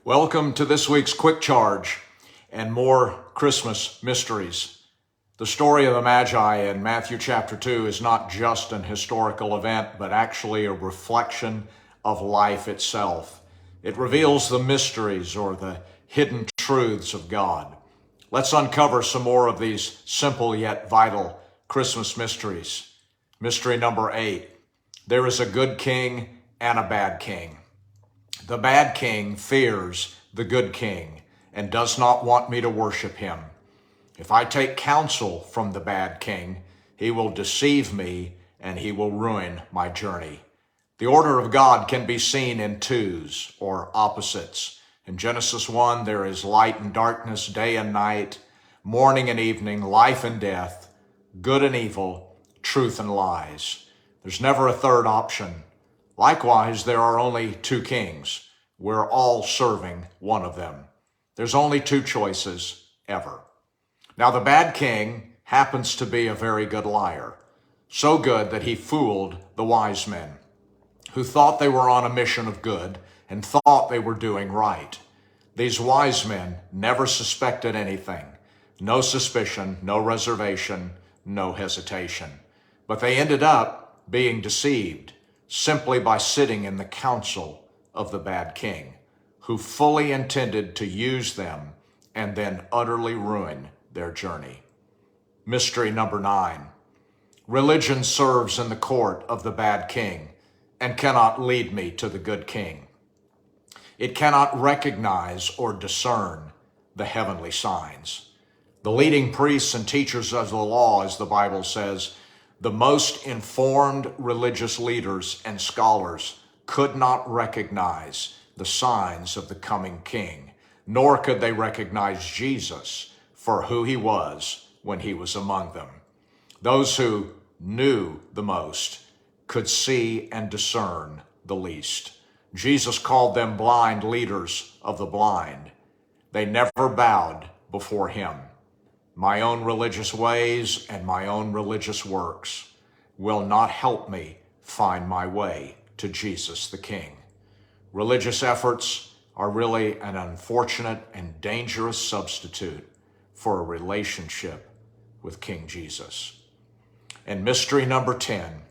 Welcome to this week's Quick Charge and more Christmas mysteries. The story of the Magi in Matthew chapter 2 is not just an historical event, but actually a reflection of life itself. It reveals the mysteries or the hidden truths of God. Let's uncover some more of these simple yet vital Christmas mysteries. Mystery number 8. There is a good king and a bad king. The bad king fears the good king and does not want me to worship him. If I take counsel from the bad king, he will deceive me and he will ruin my journey. The order of God can be seen in twos or opposites. In Genesis 1, there is light and darkness, day and night, morning and evening, life and death, good and evil, truth and lies. There's never a third option. Likewise, there are only two kings. We're all serving one of them. There's only two choices ever. Now, the bad king happens to be a very good liar, so good that he fooled the wise men who thought they were on a mission of good and thought they were doing right. These wise men never suspected anything. No suspicion, no reservation, no hesitation. But they ended up being deceived simply by sitting in the council of the bad king, who fully intended to use them and then utterly ruin their journey. Mystery number 9. Religion serves in the court of the bad king and cannot lead me to the good king. It cannot recognize or discern the heavenly signs. The leading priests and teachers of the law, as the Bible says, the most informed religious leaders and scholars could not recognize the signs of the coming king, nor could they recognize Jesus for who he was when he was among them. Those who knew the most could see and discern the least. Jesus called them blind leaders of the blind. They never bowed before him. My own religious ways and my own religious works will not help me find my way to Jesus the King. Religious efforts are really an unfortunate and dangerous substitute for a relationship with King Jesus. And mystery number 10,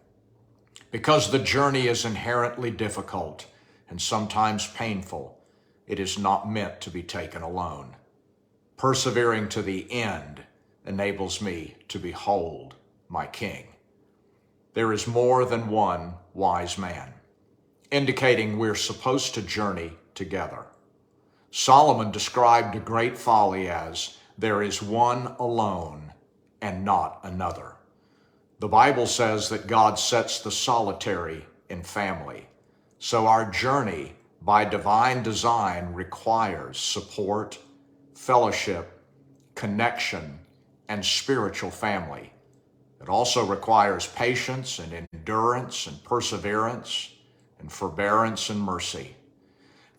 because the journey is inherently difficult and sometimes painful, it is not meant to be taken alone. Persevering to the end enables me to behold my King. There is more than one wise man, indicating we're supposed to journey together. Solomon described a great folly as, there is one alone and not another. The Bible says that God sets the solitary in family. So our journey by divine design requires support, fellowship, connection, and spiritual family. It also requires patience and endurance and perseverance and forbearance and mercy.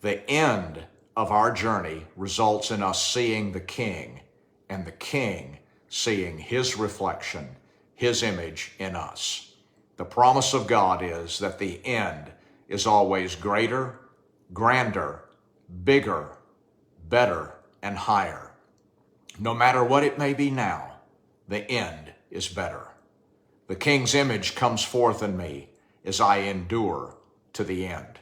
The end of our journey results in us seeing the King, and the King seeing his reflection, his image in us. The promise of God is that the end is always greater, grander, bigger, better, and higher. No matter what it may be now, the end is better. The King's image comes forth in me as I endure to the end.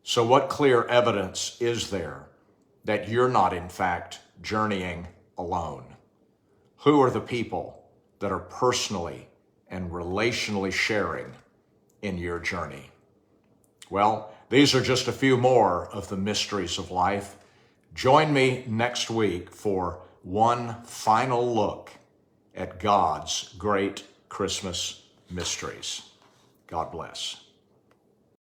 So what clear evidence is there that you're not, in fact, journeying alone? Who are the people that are personally and relationally sharing in your journey? Well, these are just a few more of the mysteries of life. Join me next week for one final look at God's great Christmas mysteries. God bless.